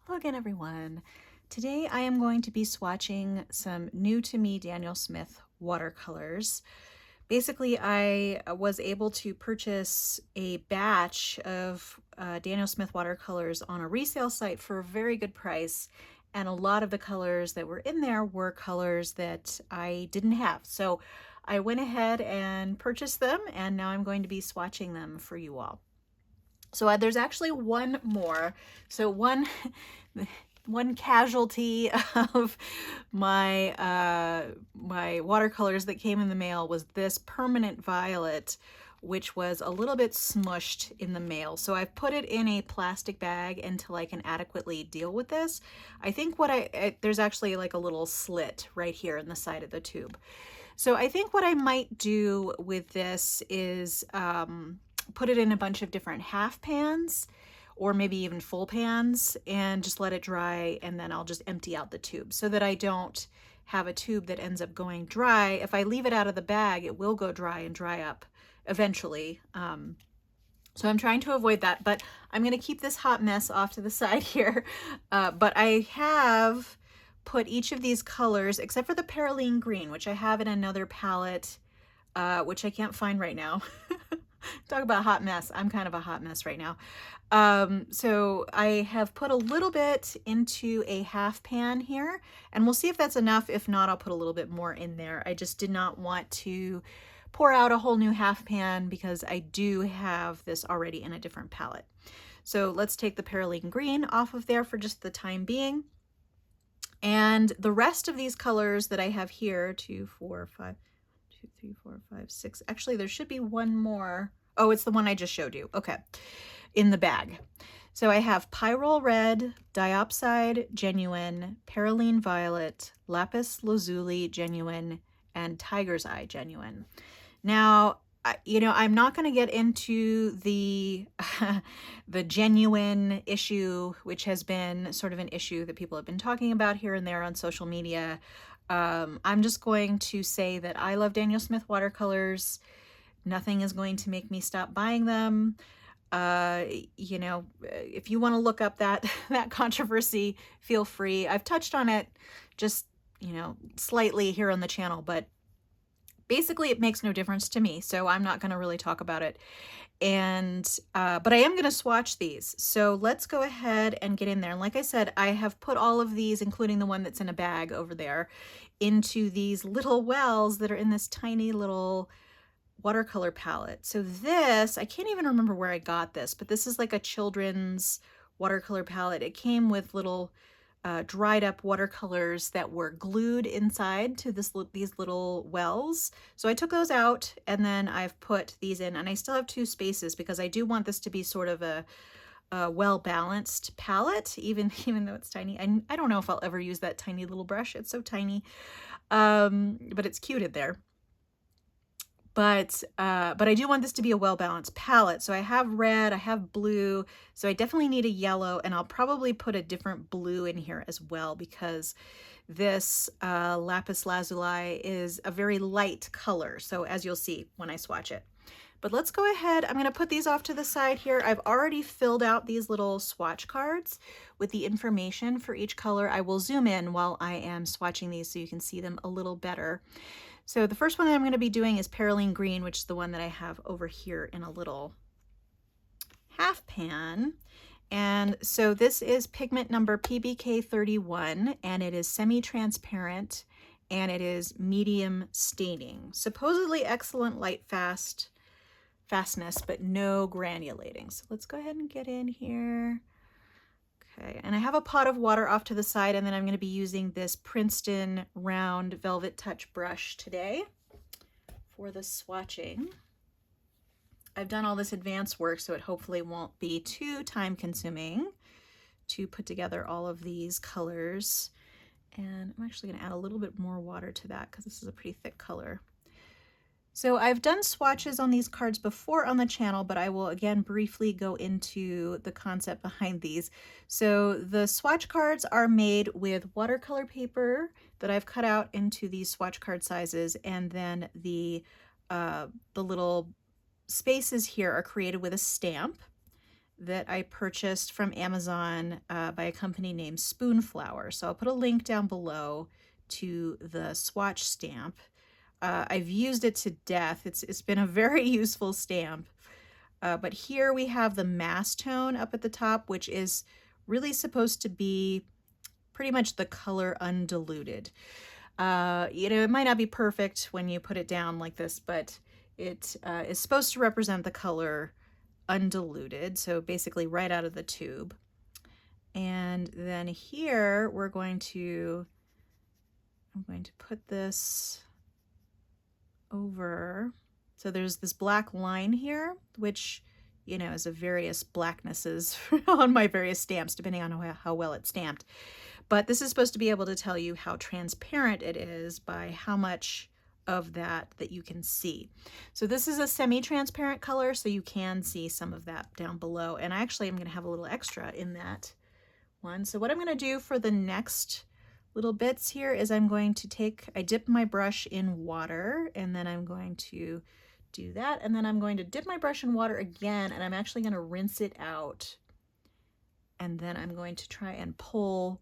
Hello again, everyone. Today I am going to be swatching some new to me Daniel Smith watercolors. Basically, I was able to purchase a batch of Daniel Smith watercolors on a resale site for a very good price, and a lot of the colors that were in there were colors that I didn't have. So I went ahead and purchased them, and now I'm going to be swatching them for you all. So there's actually one more. So one casualty of my watercolors that came in the mail was this Permanent Violet, which was a little bit smushed in the mail. So I've put it in a plastic bag until I can adequately deal with this. I think there's actually like a little slit right here in the side of the tube. So I think what I might do with this is put it in a bunch of different half pans or maybe even full pans and just let it dry, and then I'll just empty out the tube so that I don't have a tube that ends up going dry. If I leave it out of the bag, it will go dry and dry up eventually. So I'm trying to avoid that, but I'm going to keep this hot mess off to the side here. But I have put each of these colors, except for the Perylene Green, which I have in another palette, which I can't find right now. Talk about a hot mess. I'm kind of a hot mess right now. So I have put a little bit into a half pan here, and we'll see if that's enough. If not, I'll put a little bit more in there. I just did not want to pour out a whole new half pan because I do have this already in a different palette. So let's take the Perylene Green off of there for just the time being. And the rest of these colors that I have here, 2, 4, 5, 2, 3, 4, 5, 6. Actually, there should be one more. Oh, it's the one I just showed you. Okay, in the bag. So I have Pyrrole Red, Diopside Genuine, Perylene Violet, Lapis Lazuli Genuine, and Tiger's Eye Genuine. Now, I'm not going to get into the the genuine issue, which has been sort of an issue that people have been talking about here and there on social media. I'm just going to say that I love Daniel Smith watercolors. Nothing is going to make me stop buying them. If you want to look up that controversy, feel free. I've touched on it just, slightly here on the channel, but basically it makes no difference to me, so I'm not going to really talk about it. And but I am going to swatch these, so let's go ahead and get in there. And like I said, I have put all of these, including the one that's in a bag over there, into these little wells that are in this tiny little watercolor palette. So this, I can't even remember where I got this, but this is like a children's watercolor palette. It came with little dried up watercolors that were glued inside to these little wells. So I took those out, and then I've put these in, and I still have 2 spaces because I do want this to be sort of a well-balanced palette, even though it's tiny. I don't know if I'll ever use that tiny little brush. It's so tiny, but it's cute in there. But I do want this to be a well-balanced palette. So I have red, I have blue, so I definitely need a yellow, and I'll probably put a different blue in here as well because this Lapis Lazuli is a very light color, so as you'll see when I swatch it. But let's go ahead. I'm going to put these off to the side here. I've already filled out these little swatch cards with the information for each color. I will zoom in while I am swatching these so you can see them a little better. So the first one that I'm going to be doing is Perylene Green, which is the one that I have over here in a little half pan. And so this is pigment number PBK31, and it is semi-transparent, and it is medium staining. Supposedly excellent light fastness, but no granulating. So let's go ahead and get in here. Okay, and I have a pot of water off to the side, and then I'm going to be using this Princeton round velvet touch brush today for the swatching. I've done all this advanced work, so it hopefully won't be too time consuming to put together all of these colors. And I'm actually going to add a little bit more water to that because this is a pretty thick color. So I've done swatches on these cards before on the channel, but I will again briefly go into the concept behind these. So the swatch cards are made with watercolor paper that I've cut out into these swatch card sizes, and then the little spaces here are created with a stamp. that I purchased from Amazon by a company named Spoonflower. So I'll put a link down below to the swatch stamp. I've used it to death. It's been a very useful stamp. But here we have the mass tone up at the top, which is really supposed to be pretty much the color undiluted. You know, it might not be perfect when you put it down like this, but it is supposed to represent the color undiluted, so basically right out of the tube. And then here I'm going to put this over. So there's this black line here, which, you know, is of various blacknesses on my various stamps, depending on how well it's stamped. But this is supposed to be able to tell you how transparent it is by how much of that you can see. So this is a semi-transparent color, so you can see some of that down below. And actually I'm going to have a little extra in that one. So what I'm going to do for the next little bits here is I'm going to I dip my brush in water, and then I'm going to do that, and then I'm going to dip my brush in water again, and I'm actually going to rinse it out, and then I'm going to try and pull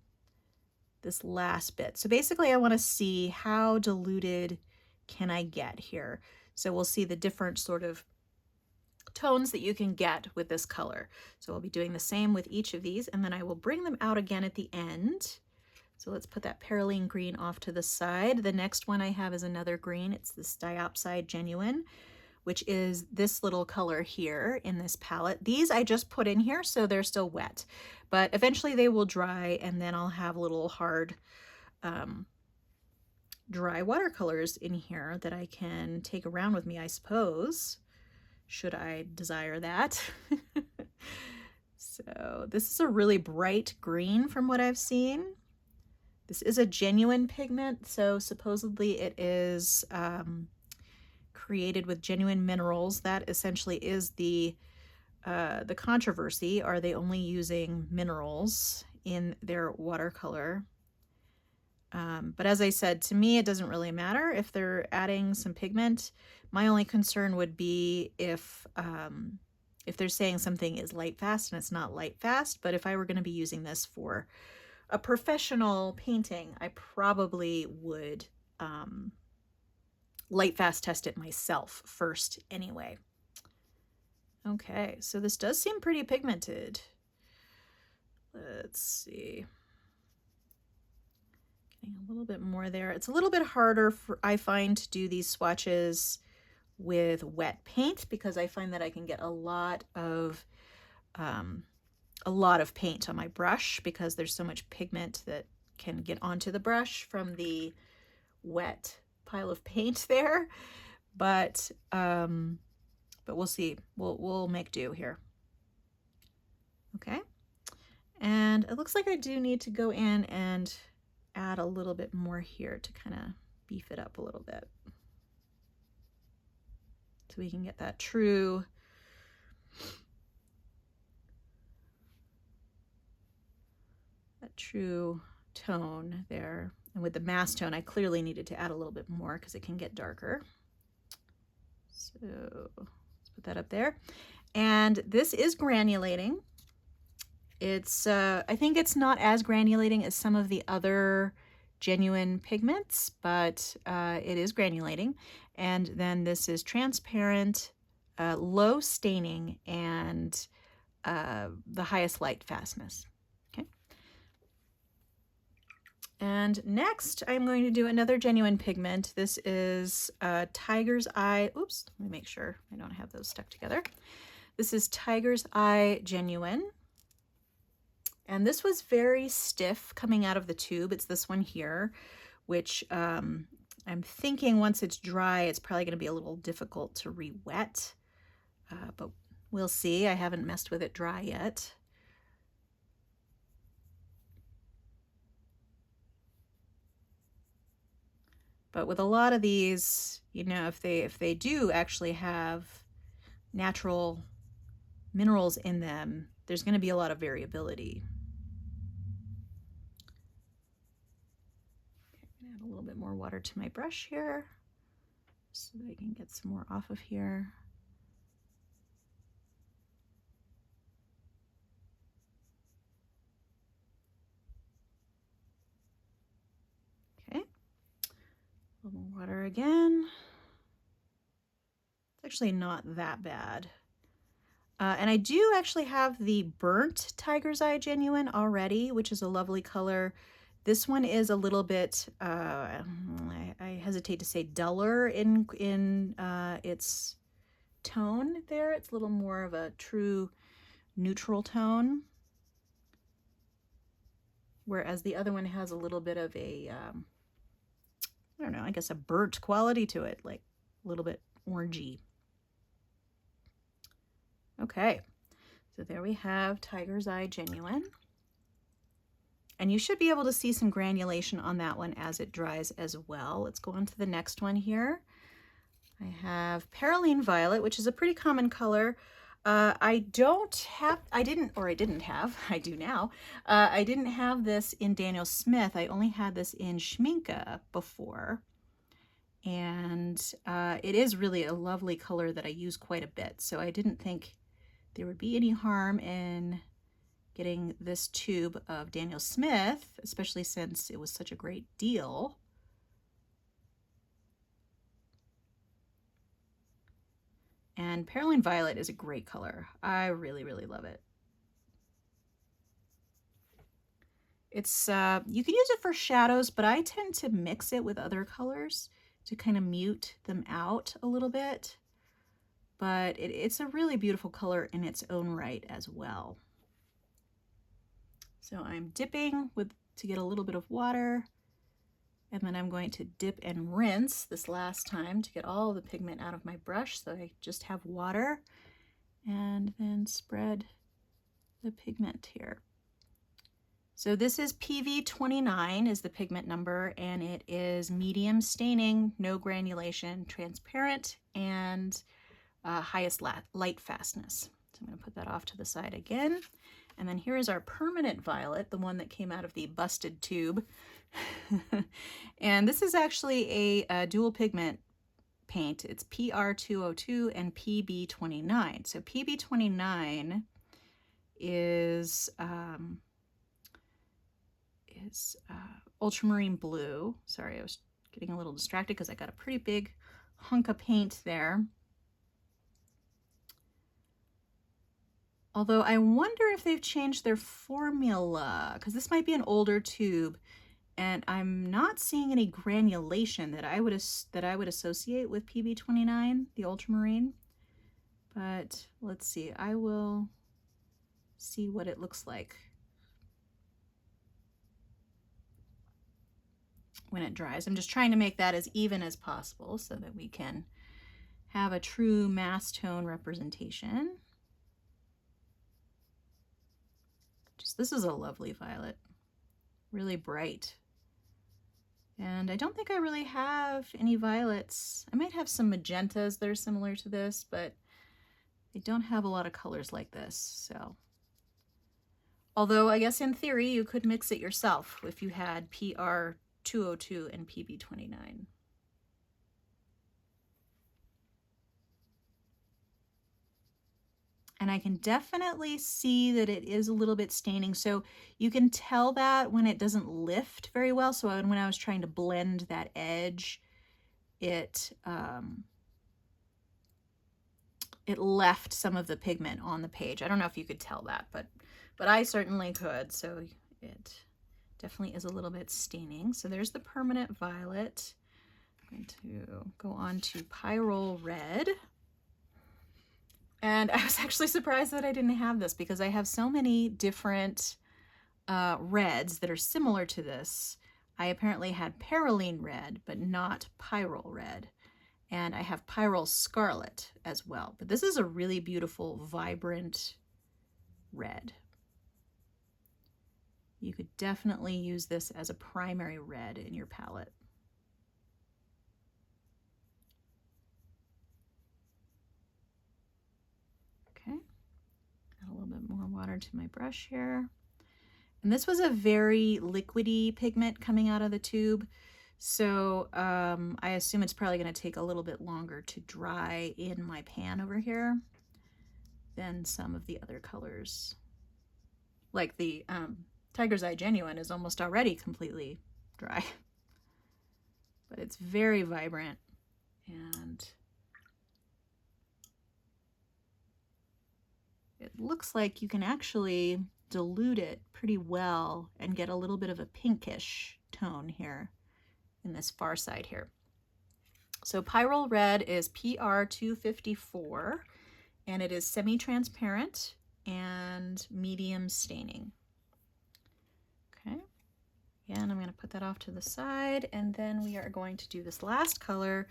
this last bit. So basically I want to see how diluted can I get here. So we'll see the different sort of tones that you can get with this color. So I'll be doing the same with each of these, and then I will bring them out again at the end. So let's put that Perylene Green off to the side. The next one I have is another green. It's this Diopside Genuine, which is this little color here in this palette. These I just put in here, so they're still wet, but eventually they will dry, and then I'll have little hard dry watercolors in here that I can take around with me, I suppose, should I desire that. So this is a really bright green from what I've seen. This is a genuine pigment, so supposedly it is created with genuine minerals. That essentially is the controversy. Are they only using minerals in their watercolor? But as I said, to me, it doesn't really matter if they're adding some pigment. My only concern would be if they're saying something is light fast and it's not light fast. But if I were going to be using this for a professional painting, I probably would light fast test it myself first anyway. Okay, so this does seem pretty pigmented. Let's see. Getting a little bit more there. It's a little bit harder, I find, to do these swatches with wet paint, because I find that I can get a lot of paint on my brush, because there's so much pigment that can get onto the brush from the wet pile of paint there. But we'll see. We'll make do here. Okay, and it looks like I do need to go in and add a little bit more here to kind of beef it up a little bit, so we can get that true tone there. And with the mass tone, I clearly needed to add a little bit more because it can get darker. So let's put that up there. And this is granulating. It's I think it's not as granulating as some of the other genuine pigments, but it is granulating. And then this is transparent, low staining, and the highest light fastness. Okay. And next I'm going to do another genuine pigment. This is Tiger's Eye. Oops, let me make sure I don't have those stuck together. This is Tiger's Eye Genuine. And this was very stiff coming out of the tube. It's this one here, which I'm thinking once it's dry, it's probably going to be a little difficult to re-wet, but we'll see. I haven't messed with it dry yet. But with a lot of these, you know, if they do actually have natural minerals in them, there's going to be a lot of variability. Add a little bit more water to my brush here so that I can get some more off of here. A little more water again. It's actually not that bad. And I do actually have the burnt Tiger's Eye Genuine already, which is a lovely color. This one is a little bit, I hesitate to say duller in its tone there. It's a little more of a true neutral tone. Whereas the other one has a little bit of a, I don't know, I guess a burnt quality to it, like a little bit orangey. Okay, so there we have Tiger's Eye Genuine. And you should be able to see some granulation on that one as it dries as well. Let's go on to the next one here. I have Perylene Violet, which is a pretty common color. I do now. I didn't have this in Daniel Smith. I only had this in Schmincke before. And it is really a lovely color that I use quite a bit. So I didn't think there would be any harm in getting this tube of Daniel Smith, especially since it was such a great deal. And Perylene Violet is a great color. I really, really love it. It's you can use it for shadows, but I tend to mix it with other colors to kind of mute them out a little bit. But it's a really beautiful color in its own right as well. So I'm dipping to get a little bit of water, and then I'm going to dip and rinse this last time to get all the pigment out of my brush, so I just have water, and then spread the pigment here. So this is PV29 is the pigment number, and it is medium staining, no granulation, transparent, and highest light fastness. So I'm going to put that off to the side again. And then here is our permanent violet, the one that came out of the busted tube. And this is actually a dual pigment paint. It's PR202 and PB29. So PB29 is ultramarine blue. Sorry, I was getting a little distracted because I got a pretty big hunk of paint there. Although I wonder if they've changed their formula, because this might be an older tube, and I'm not seeing any granulation that I would associate with PB29, the ultramarine. But let's see, I will see what it looks like when it dries. I'm just trying to make that as even as possible so that we can have a true mass tone representation. This is a lovely violet, really bright. And I don't think I really have any violets. I might have some magentas that are similar to this, but I don't have a lot of colors like this. So, although I guess in theory you could mix it yourself if you had PR202 and PB29. And I can definitely see that it is a little bit staining. So you can tell that when it doesn't lift very well. So when I was trying to blend that edge, it left some of the pigment on the page. I don't know if you could tell that, but I certainly could. So it definitely is a little bit staining. So there's the permanent violet. I'm going to go on to Pyrrole Red. And I was actually surprised that I didn't have this because I have so many different reds that are similar to this. I apparently had Perylene Red, but not Pyrrole Red. And I have Pyrrole Scarlet as well. But this is a really beautiful, vibrant red. You could definitely use this as a primary red in your palette. Add a little bit more water to my brush here. And this was a very liquidy pigment coming out of the tube. So I assume it's probably going to take a little bit longer to dry in my pan over here than some of the other colors. Like the Tiger's Eye Genuine is almost already completely dry. but it's very vibrant, and it looks like you can actually dilute it pretty well and get a little bit of a pinkish tone here in this far side here. So Pyrrole Red is PR 254, and it is semi-transparent and medium staining. Okay, and I'm going to put that off to the side, and then we are going to do this last color,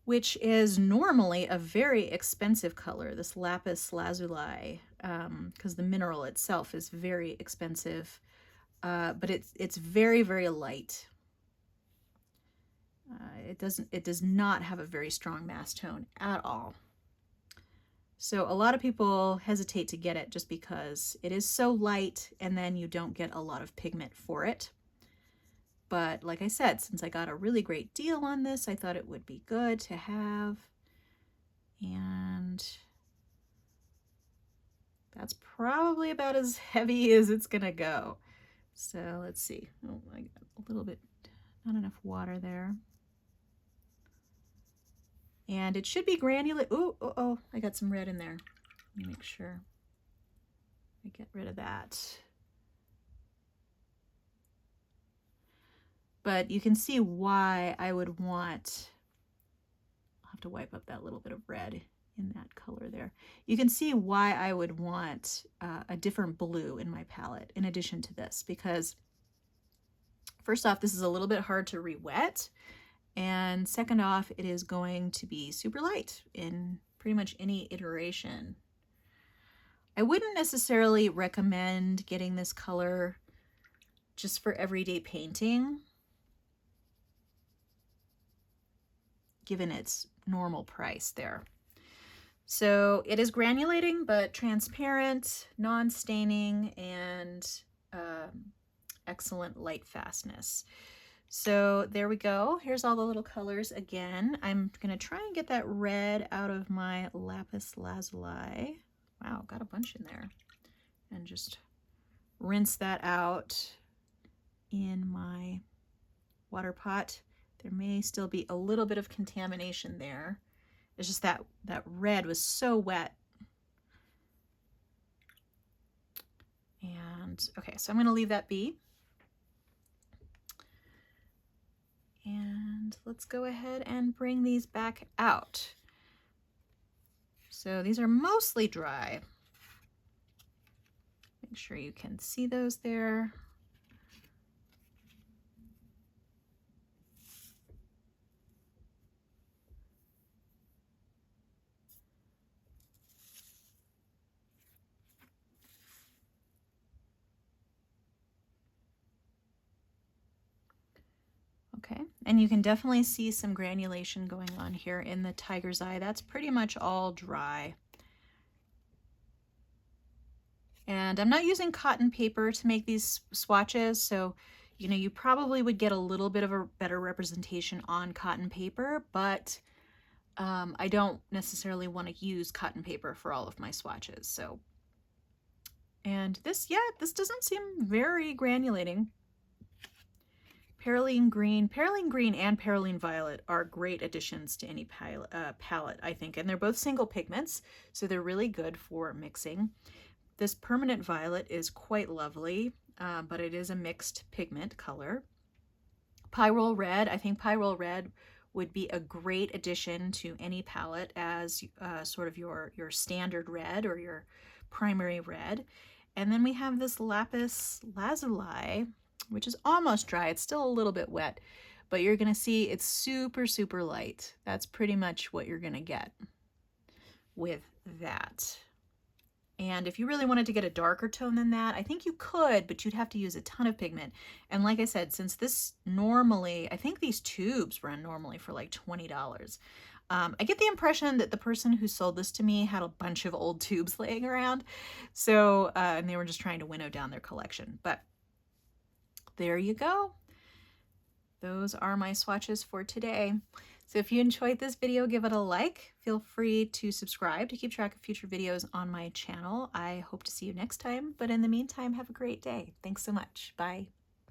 which is normally a very expensive color, this Lapis Lazuli, because the mineral itself is very expensive, but it's very, very light. It does not have a very strong mass tone at all. So a lot of people hesitate to get it just because it is so light, and then you don't get a lot of pigment for it. But like I said, since I got a really great deal on this, I thought it would be good to have. And that's probably about as heavy as it's gonna go. So let's see. Oh, I got a little bit, not enough water there. And it should be granulate. Oh, I got some red in there. Let me make sure I get rid of that. But you can see why I would want, I'll have to wipe up that little bit of red in that color there. You can see why I would want a different blue in my palette in addition to this, because first off, this is a little bit hard to re-wet. And second off, it is going to be super light in pretty much any iteration. I wouldn't necessarily recommend getting this color just for everyday painting, given its normal price there. So it is granulating, but transparent, non-staining, and excellent light fastness. So there we go. Here's all the little colors again. I'm gonna try and get that red out of my Lapis Lazuli. Wow, got a bunch in there. And just rinse that out in my water pot. There may still be a little bit of contamination there. It's just that red was so wet. And okay, so I'm gonna leave that be. And let's go ahead and bring these back out. So these are mostly dry. Make sure you can see those there. Okay, and you can definitely see some granulation going on here in the tiger's eye. That's pretty much all dry. And I'm not using cotton paper to make these swatches, so you know, you probably would get a little bit of a better representation on cotton paper, but I don't necessarily want to use cotton paper for all of my swatches. So, and this doesn't seem very granulating. Perylene Green and Perylene Violet are great additions to any palette, I think, and they're both single pigments, so they're really good for mixing. This Permanent Violet is quite lovely, but it is a mixed pigment color. Pyrrole Red, I think Pyrrole Red would be a great addition to any palette as sort of your standard red or your primary red. And then we have this Lapis Lazuli, which is almost dry. It's still a little bit wet, but you're gonna see it's super, super light. That's pretty much what you're gonna get with that. And if you really wanted to get a darker tone than that, I think you could, but you'd have to use a ton of pigment. And like I said, since this normally, I think these tubes run normally for like $20. I get the impression that the person who sold this to me had a bunch of old tubes laying around. So, and they were just trying to winnow down their collection. But there you go. Those are my swatches for today. So if you enjoyed this video, give it a like. Feel free to subscribe to keep track of future videos on my channel. I hope to see you next time, but in the meantime, have a great day. Thanks so much. Bye.